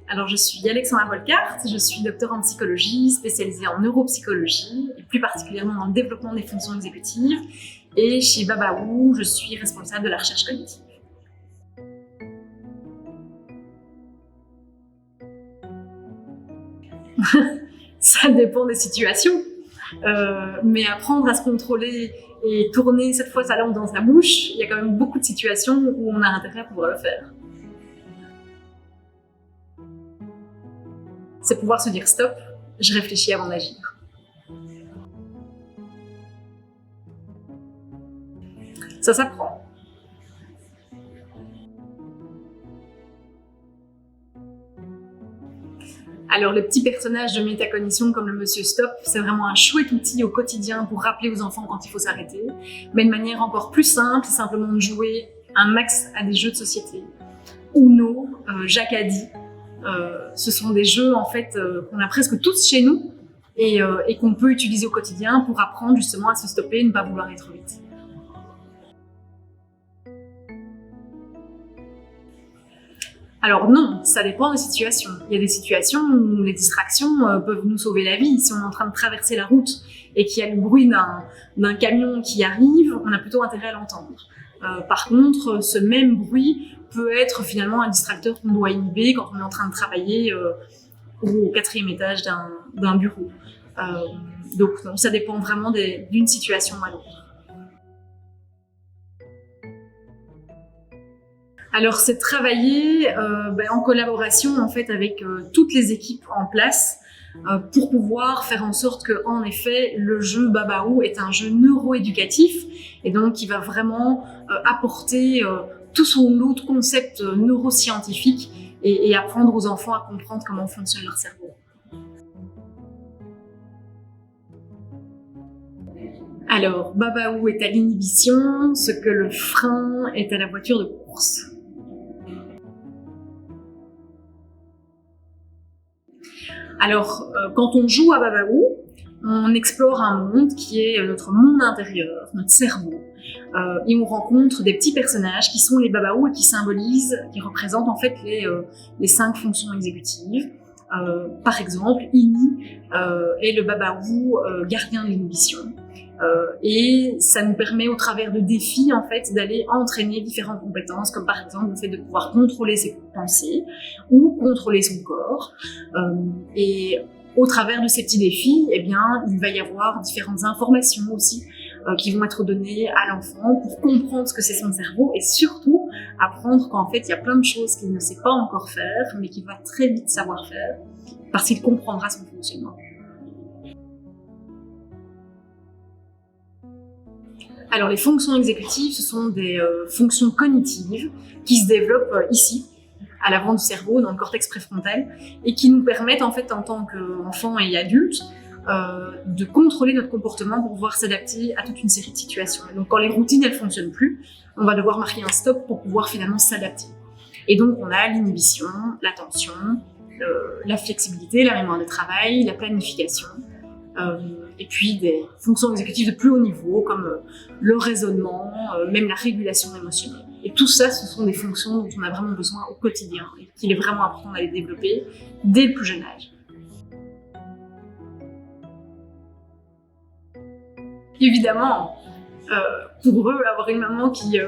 Alors, je suis Alexandra Volkart, je suis docteur en psychologie, spécialisée en neuropsychologie, et plus particulièrement dans le développement des fonctions exécutives. Et chez Bababou, je suis responsable de la recherche cognitive. Ça dépend des situations, mais apprendre à se contrôler et tourner cette fois sa langue dans sa bouche, il y a quand même beaucoup de situations où on a intérêt à pouvoir le faire. C'est pouvoir se dire stop, je réfléchis avant d'agir. Ça s'apprend. Alors, le petit personnage de métacognition comme le Monsieur Stop, c'est vraiment un chouette outil au quotidien pour rappeler aux enfants quand il faut s'arrêter, mais de manière encore plus simple, c'est simplement de jouer un max à des jeux de société. Uno, Jacadi, ce sont des jeux en fait qu'on a presque tous chez nous et qu'on peut utiliser au quotidien pour apprendre justement à se stopper et ne pas vouloir aller trop vite. Alors non, ça dépend des situations. Il y a des situations où les distractions peuvent nous sauver la vie. Si on est en train de traverser la route et qu'il y a le bruit d'un camion qui arrive, on a plutôt intérêt à l'entendre. Par contre, ce même bruit peut être finalement un distracteur qu'on doit inhiber quand on est en train de travailler au 4e étage d'un bureau. Donc non, ça dépend vraiment d'une situation à l'autre. Alors c'est travailler en collaboration en fait avec toutes les équipes en place pour pouvoir faire en sorte que, en effet, le jeu Bababou est un jeu neuroéducatif et donc qui va vraiment apporter tout son lot de concepts neuroscientifiques et apprendre aux enfants à comprendre comment fonctionne leur cerveau. Alors, Bababou est à l'inhibition, ce que le frein est à la voiture de course. Alors, quand on joue à Bababou, on explore un monde qui est notre monde intérieur, notre cerveau, et on rencontre des petits personnages qui sont les Bababou et qui symbolisent, qui représentent en fait les 5 fonctions exécutives. Par exemple, Ini est le Bababou gardien de l'inhibition. Et ça nous permet, au travers de défis, en fait, d'aller entraîner différentes compétences, comme par exemple le fait de pouvoir contrôler ses pensées ou contrôler son corps. Et au travers de ces petits défis, eh bien, il va y avoir différentes informations aussi qui vont être données à l'enfant pour comprendre ce que c'est son cerveau et surtout apprendre qu'en fait, il y a plein de choses qu'il ne sait pas encore faire, mais qu'il va très vite savoir faire parce qu'il comprendra son fonctionnement. Alors, les fonctions exécutives, ce sont des fonctions cognitives qui se développent ici, à l'avant du cerveau, dans le cortex préfrontal, et qui nous permettent, en fait, en tant qu'enfants et adultes, de contrôler notre comportement pour pouvoir s'adapter à toute une série de situations. Et donc, quand les routines, elles fonctionnent plus, on va devoir marquer un stop pour pouvoir finalement s'adapter. Et donc, on a l'inhibition, l'attention, la flexibilité, la mémoire de travail, la planification, et puis des fonctions exécutives de plus haut niveau comme le raisonnement, même la régulation émotionnelle. Et tout ça, ce sont des fonctions dont on a vraiment besoin au quotidien et qu'il est vraiment important d'aller développer dès le plus jeune âge. Évidemment, pour eux, avoir une maman qui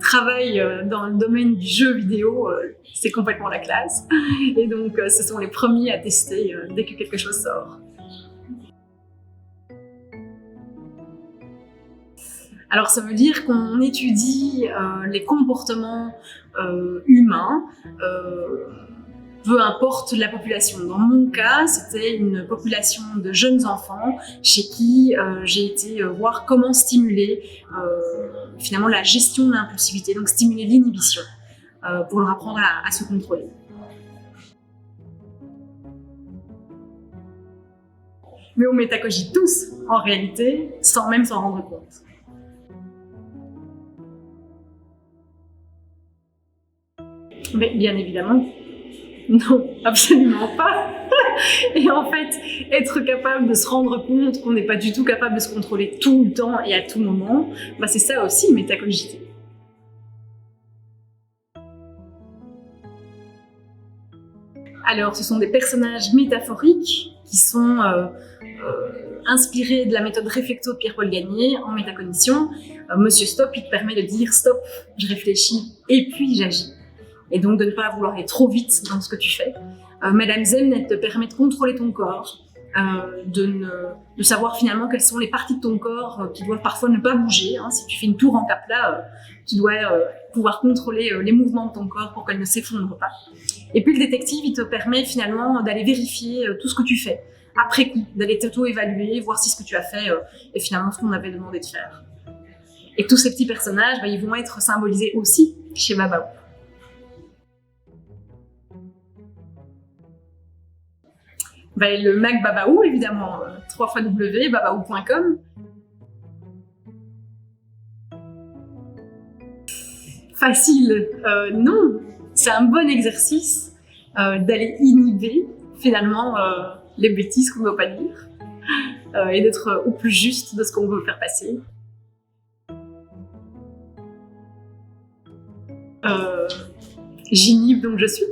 travaille dans le domaine du jeu vidéo, c'est complètement la classe. Et donc, ce sont les premiers à tester dès que quelque chose sort. Alors ça veut dire qu'on étudie les comportements humains, peu importe la population. Dans mon cas, c'était une population de jeunes enfants chez qui j'ai été voir comment stimuler finalement la gestion de l'impulsivité, donc stimuler l'inhibition pour leur apprendre à se contrôler. Mais on métacogite tous, en réalité, sans même s'en rendre compte. Mais bien évidemment, non, absolument pas. Et en fait, être capable de se rendre compte qu'on n'est pas du tout capable de se contrôler tout le temps et à tout moment, bah c'est ça aussi, métacogiter. Alors, ce sont des personnages métaphoriques qui sont inspirés de la méthode Réflecto de Pierre-Paul Gagné en métacognition. Monsieur Stop, il te permet de dire stop, je réfléchis et puis j'agis. Et donc de ne pas vouloir aller trop vite dans ce que tu fais. Madame Zen, elle te permet de contrôler ton corps, de savoir finalement quelles sont les parties de ton corps qui doivent parfois ne pas bouger. Hein. Si tu fais une tour en capla, tu dois pouvoir contrôler les mouvements de ton corps pour qu'elle ne s'effondre pas. Et puis le détective, il te permet finalement d'aller vérifier tout ce que tu fais, après coup, d'aller t'auto-évaluer, voir si ce que tu as fait est finalement ce qu'on avait demandé de faire. Et tous ces petits personnages, ils vont être symbolisés aussi chez Babao. Le Mac Babao, évidemment, www.babao.com. Facile, non, c'est un bon exercice d'aller inhiber finalement les bêtises qu'on ne doit pas dire et d'être au plus juste de ce qu'on veut faire passer. J'inhibe donc je suis.